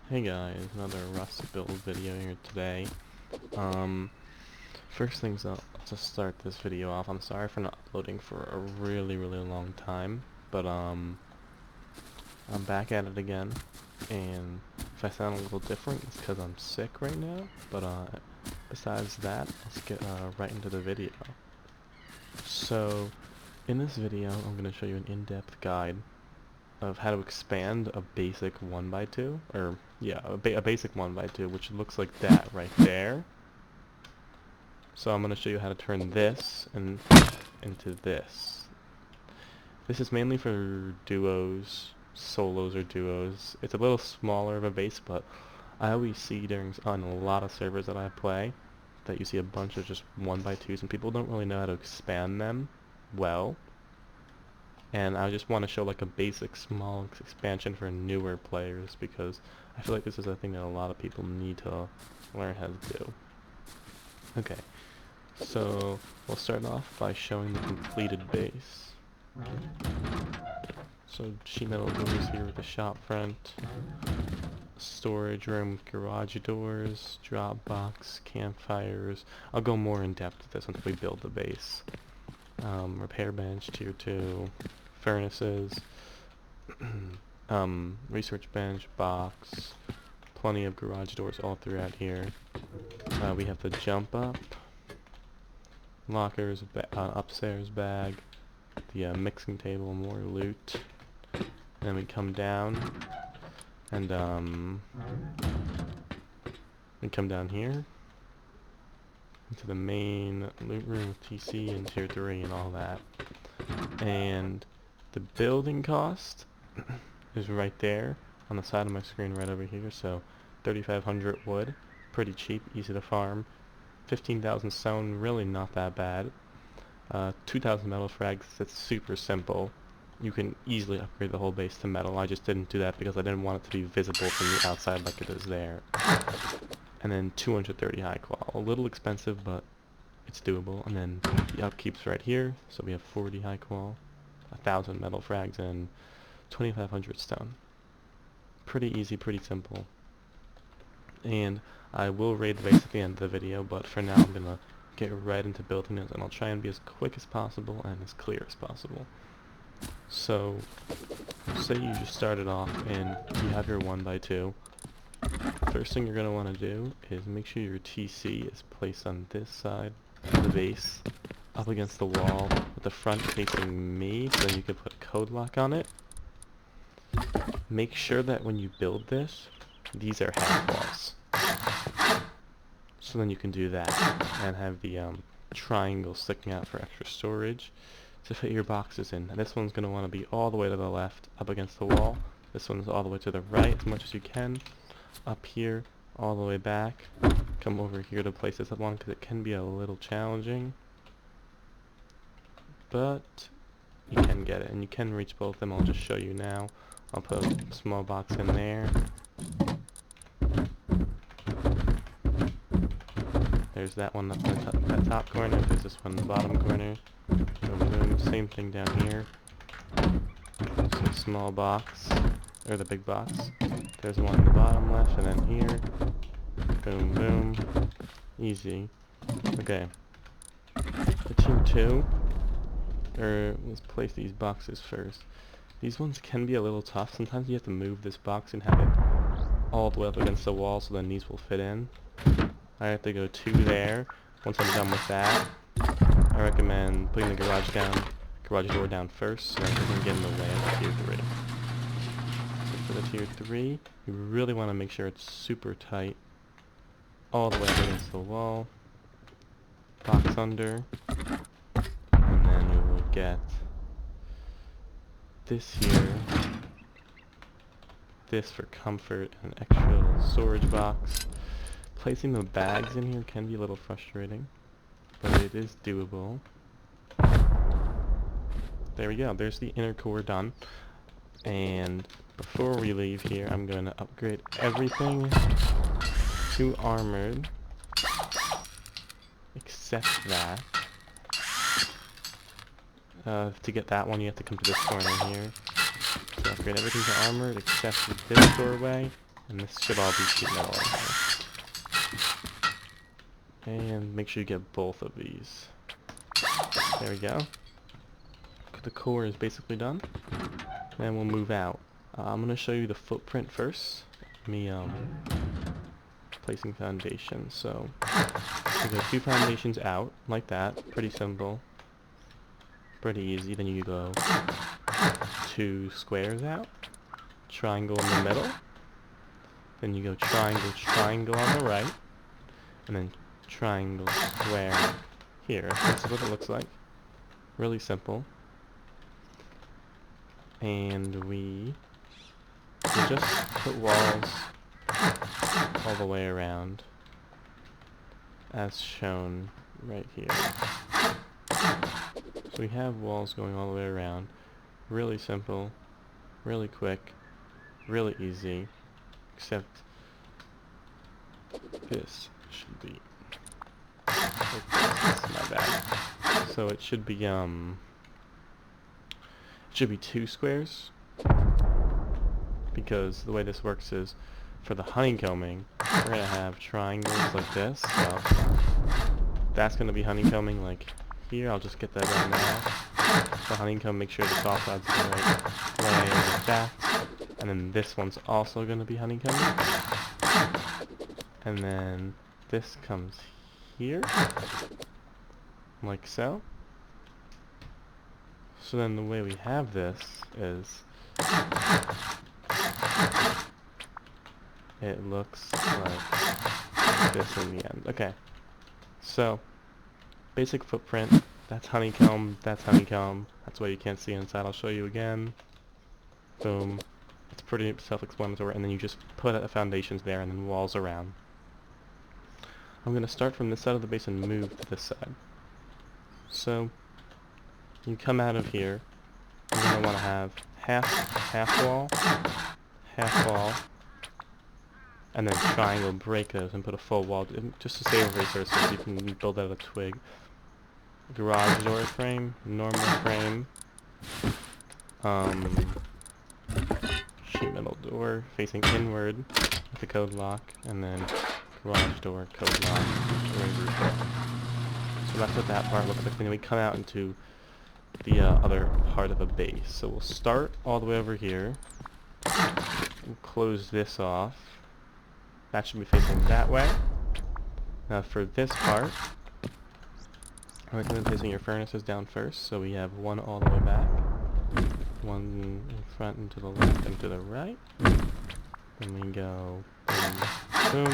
Hey guys, another Rust build video here today. First things up, to start this video off, I'm sorry for not uploading for a really long time, but I'm back at it again, and if I sound a little different, it's because I'm sick right now, but besides that, let's get right into the video. So, in this video, I'm going to show you an in-depth guide of how to expand a basic 1x2, or yeah, a basic 1x2, which looks like that right there. So I'm going to show you how to turn this into this. This is mainly for duos, solos or duos. It's a little smaller of a base, but I always see on a lot of servers that I play that you see a bunch of just 1x2s and people don't really know how to expand them well. And I just want to show like a basic small expansion for newer players because I feel like this is a thing that a lot of people need to learn how to do. Okay, so we'll start off by showing the completed base. So sheet metal doors here with the shop front, storage room with garage doors, drop box, campfires. I'll go more in depth with this once we build the base. Repair bench, tier 2, furnaces, research bench, box, plenty of garage doors all throughout here. We have the jump up, lockers, upstairs bag, the mixing table, more loot. And then we come down, and we come down here into the main loot room with TC and tier 3 and all that. And the building cost is right there on the side of my screen right over here. So 3,500 wood, pretty cheap, easy to farm. 15,000 stone, really not that bad. 2,000 metal frags, that's super simple. You can easily upgrade the whole base to metal. I just didn't do that because I didn't want it to be visible from the outside like it is there. And then 230 high qual. A little expensive, but it's doable. And then the upkeep's right here, so we have 40 high qual, 1,000 metal frags, and 2,500 stone. Pretty easy, pretty simple. And I will raid the base at the end of the video, but for now I'm gonna get right into building this, and I'll try and be as quick as possible and as clear as possible. So, say you just started off and you have your 1x2. First thing you're going to want to do is make sure your TC is placed on this side of the base, up against the wall, with the front facing me, so then you can put a code lock on it. Make sure that when you build this, these are half walls. So then you can do that, and have the triangle sticking out for extra storage to fit your boxes in. And this one's going to want to be all the way to the left, up against the wall. This one's all the way to the right as much as you can. Up here, all the way back. Come over here to place this one because it can be a little challenging. But you can get it, and you can reach both of them. I'll just show you now. I'll put a small box in there. There's that one up in that top corner. There's this one in the bottom corner. Boom, boom. Same thing down here. So small box, or the big box. There's one in the bottom left, and then here. Boom, boom. Easy. Okay. The tier 2, let's place these boxes first. These ones can be a little tough. Sometimes you have to move this box and have it all the way up against the wall so then these will fit in. I have to go 2 there. Once I'm done with that, I recommend putting the garage door down first so that it doesn't get in the way of the tier 3. So for the tier 3, you really want to make sure it's super tight, all the way up against the wall, box under, and then you will get this here, this for comfort, and an extra little storage box. Placing the bags in here can be a little frustrating, but it is doable. There we go, there's the inner core done. And before we leave here, I'm going to upgrade everything to armored, except that. To get that one, you have to come to this corner here. So upgrade everything to armored, except for this doorway, And this should all be sheet metal in here. And make sure you get both of these. There we go. The core is basically done. Then we'll move out. I'm going to show you the footprint first. Me placing foundations. So you go 2 foundations out like that. Pretty simple. Pretty easy. Then you go 2 squares out. Triangle in the middle. Then you go triangle, triangle on the right. And then triangle, square here. This is what it looks like. Really simple. And we just put walls all the way around, as shown right here. So we have walls going all the way around. Really simple, really quick, really easy, except this should be, my bad. So it should be 2 squares, because the way this works is, for the honeycombing, we're going to have triangles like this, so that's going to be honeycombing like here. I'll just get that right now. The honeycomb, make sure the soft side's the right way like that, and then this one's also going to be honeycombing, and then this comes here, like so. So then the way we have this is, it looks like this in the end. Okay, so basic footprint, that's honeycomb, that's honeycomb, that's why you can't see inside. I'll show you again. Boom. It's pretty self-explanatory, and then you just put the foundations there and then walls around. I'm going to start from this side of the base and move to this side. So you come out of here, you're going to want to have half wall, and then triangle, break those, and put a full wall, just to save resources. You can build out a twig. Garage door frame, normal frame, sheet metal door facing inward with a code lock, and then garage door, code lock, roof door. So that's what that part looks like. Then we come out into the other part of the base. So we'll start all the way over here, and close this off. That should be facing that way. Now for this part, I recommend placing your furnaces down first, so we have one all the way back, one in front and to the left and to the right. Then we go boom, boom.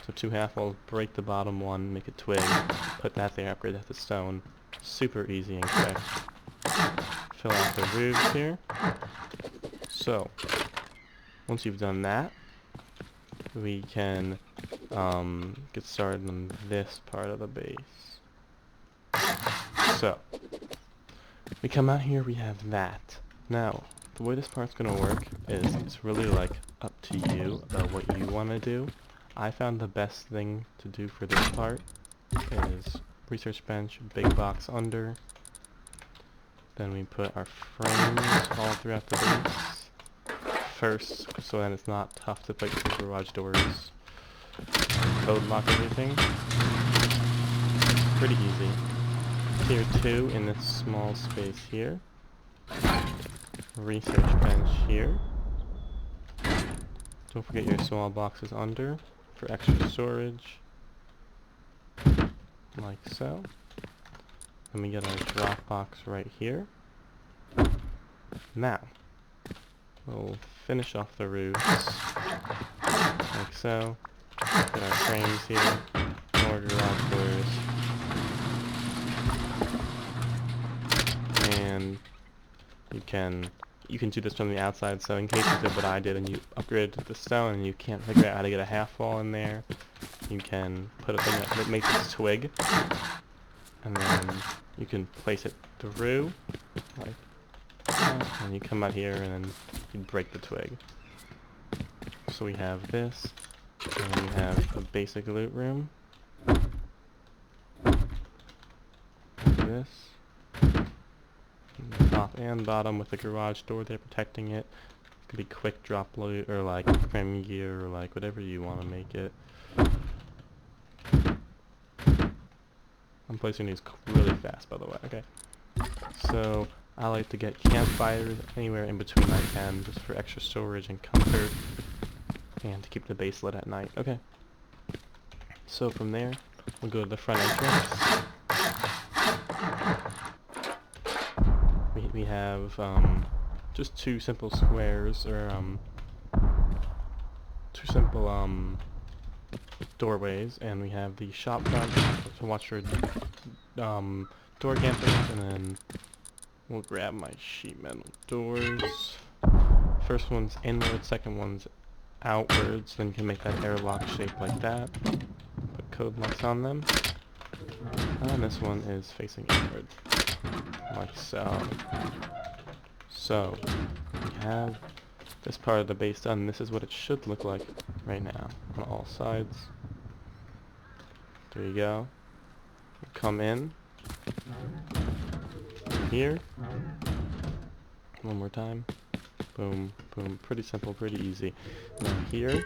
So 2 half walls, break the bottom one, make a twig, put that there, upgrade that to stone. Super easy and quick. Fill out the roofs here. So once you've done that, we can get started on this part of the base. So we come out here, we have that. Now the way this part's gonna work is, it's really like up to you about what you want to do. I found the best thing to do for this part is research bench, big box under. Then we put our frames all throughout the base first, so that it's not tough to place the garage doors, code lock everything. Pretty easy. Tier 2 in this small space here. Research bench here. Don't forget your small boxes under for extra storage, like so. Then we get our drop box right here. Now we'll finish off the roofs, like so. Get our frames here, more garage doors, and you can do this from the outside. So in case you did what I did and you upgraded to the stone and you can't figure out how to get a half wall in there, you can put a thing that makes this twig, and then you can place it through like that, and you come out here and then you break the twig. So we have this, and then we have a basic loot room, like this, top and bottom with the garage door there protecting it. could be quick drop load, or like cram gear, or like whatever you want to make it. I'm placing these really fast, by the way. Okay. So I like to get campfires anywhere in between I can, just for extra storage and comfort, and to keep the base lit at night. Okay. So from there, we'll go to the front entrance. We have just two simple squares, or two simple doorways, and we have the shop front to watch for door campers, and then we'll grab my sheet metal doors. First one's inward, second one's outwards, then you can make that airlock shape like that. Put code locks on them. And this one is facing inward, like so. So, we have this part of the base done. This is what it should look like right now on all sides. There you go. Come in here. One more time. Boom, boom. Pretty simple, pretty easy. Now here,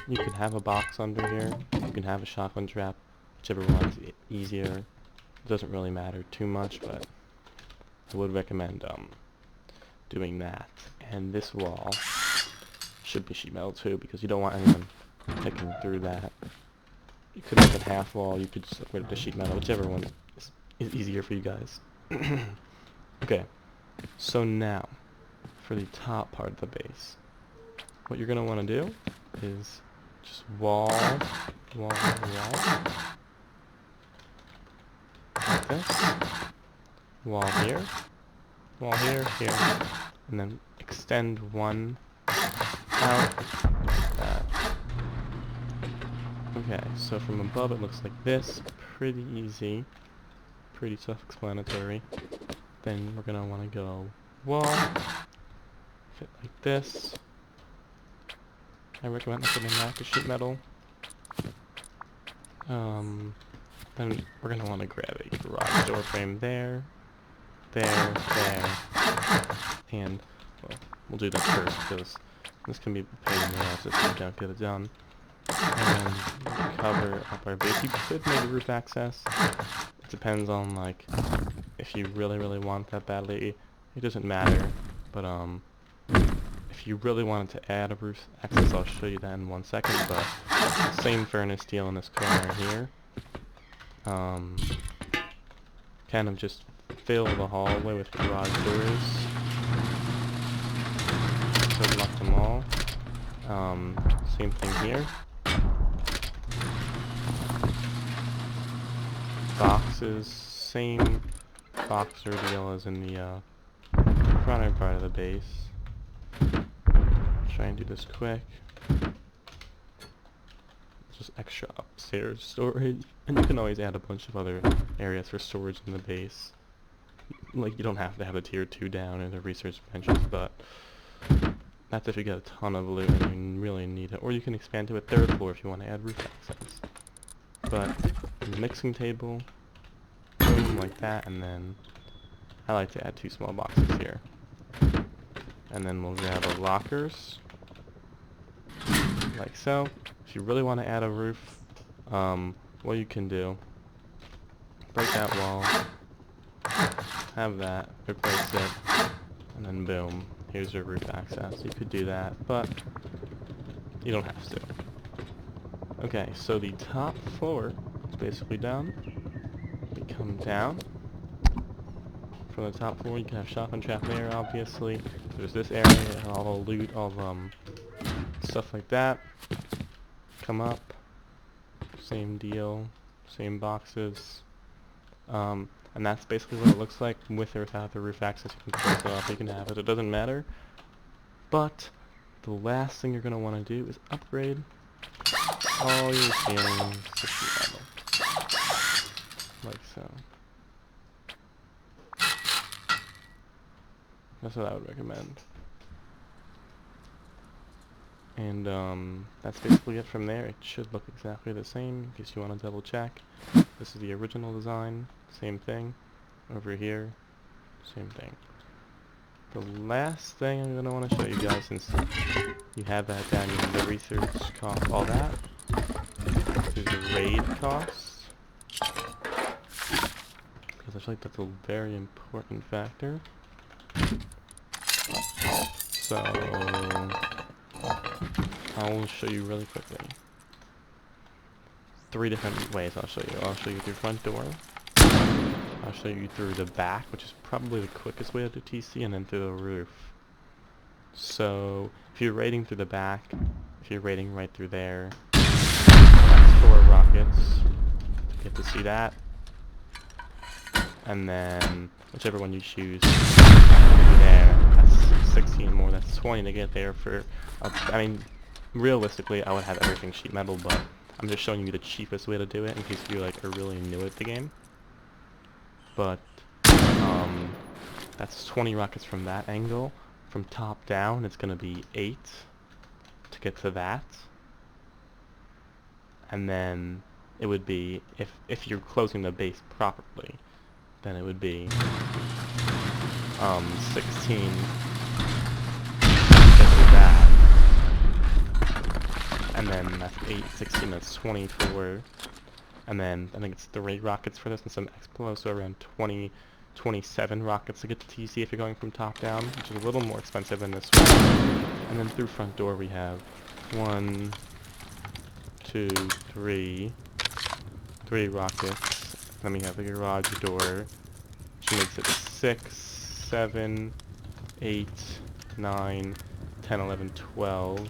you can have a box under here. You can have a shotgun trap, whichever one's easier. It doesn't really matter too much, but I would recommend doing that. And this wall should be sheet metal too, because you don't want anyone picking through that. You could make it half wall, you could just get rid of the sheet metal, whichever one is easier for you guys. Okay, so now, for the top part of the base, what you're going to want to do is just wall, like this, wall here, here, and then extend one out like that. Okay, so from above it looks like this, pretty easy, pretty self-explanatory. Then we're gonna want to go wall, fit like this. I recommend putting that to sheet metal. Then we're gonna want to grab a garage door frame there, there, and well, we'll do that first because this can be a pain in the ass if you don't get it done. And cover up our base. You could make roof access. It depends on like if you really want that badly. It doesn't matter, but if you really wanted to add a roof access, I'll show you that in 1 second. But same furnace deal in this corner here. Kind of just fill the hallway with garage doors. So lock them all. Same thing here. Boxes, same box deal as in the front part of the base. Try and do this quick. Just extra upstairs storage, and you can always add a bunch of other areas for storage in the base. Like, you don't have to have a tier 2 down in the research benches, but that's if you get a ton of loot and you really need it. Or you can expand to a 3rd floor if you want to add roof access. But mixing table, boom, like that, and then I like to add 2 small boxes here. And then we'll grab our lockers, like so. If you really want to add a roof, what you can do, break that wall, have that, replace it, and then boom, here's your roof access. You could do that, but you don't have to. Okay, so the top floor is basically done. We come down. From the top floor, you can have shotgun trap there, obviously. There's this area, and all the loot, all stuff like that. Come up. Same deal. Same boxes. And that's basically what it looks like with or without the roof access. You can close it off, you can have it. It doesn't matter. But the last thing you're going to want to do is upgrade all your ceilings to sheet metal. Like so. That's what I would recommend. And that's basically it from there. It should look exactly the same, in case you want to double check. This is the original design, same thing. Over here, same thing. the last thing I'm gonna want to show you guys, since you have that down, you have the research cost, all that, is the raid costs. Because I feel like that's a very important factor. So I'll show you really quickly. 3 different ways I'll show you. I'll show you through front door. I'll show you through the back, which is probably the quickest way to do TC, and then through the roof. So if you're raiding through the back, if you're raiding right through there, that's 4 rockets. You get to see that. And then whichever one you choose there, that's 16 more. That's 20 to get there for, I mean, realistically I would have everything sheet metal, but I'm just showing you the cheapest way to do it in case you like are really new at the game. But that's 20 rockets from that angle. From top down, it's gonna be 8 to get to that. And then it would be, if you're closing the base properly, then it would be 16 to get to that. And then that's 8, 16, that's 24. And then I think it's 3 rockets for this and some Explo, so around 27 rockets to get to TC if you're going from top down, which is a little more expensive than this one. And then through front door we have 1, 2, 3 rockets. Then we have the garage door, which makes it 6, 7, 8, 9, 10, 11, 12.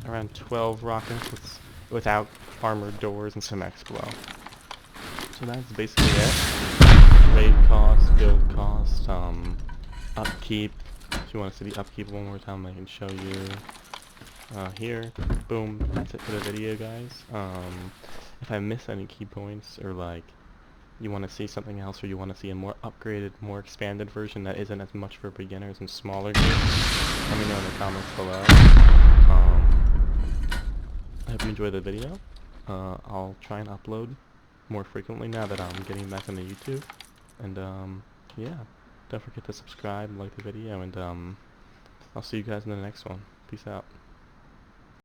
Around 12 rockets without armored doors and some Explo. So that's basically it. Raid cost, build cost, upkeep. If you want to see the upkeep one more time, I can show you here. Boom, that's it for the video, guys. If I miss any key points, or like you want to see something else, or you want to see a more upgraded, more expanded version that isn't as much for beginners and smaller groups, let me know in the comments below. I hope you enjoyed the video. I'll try and upload more frequently now that I'm getting back on the YouTube. And yeah, don't forget to subscribe, like the video, and I'll see you guys in the next one. Peace out.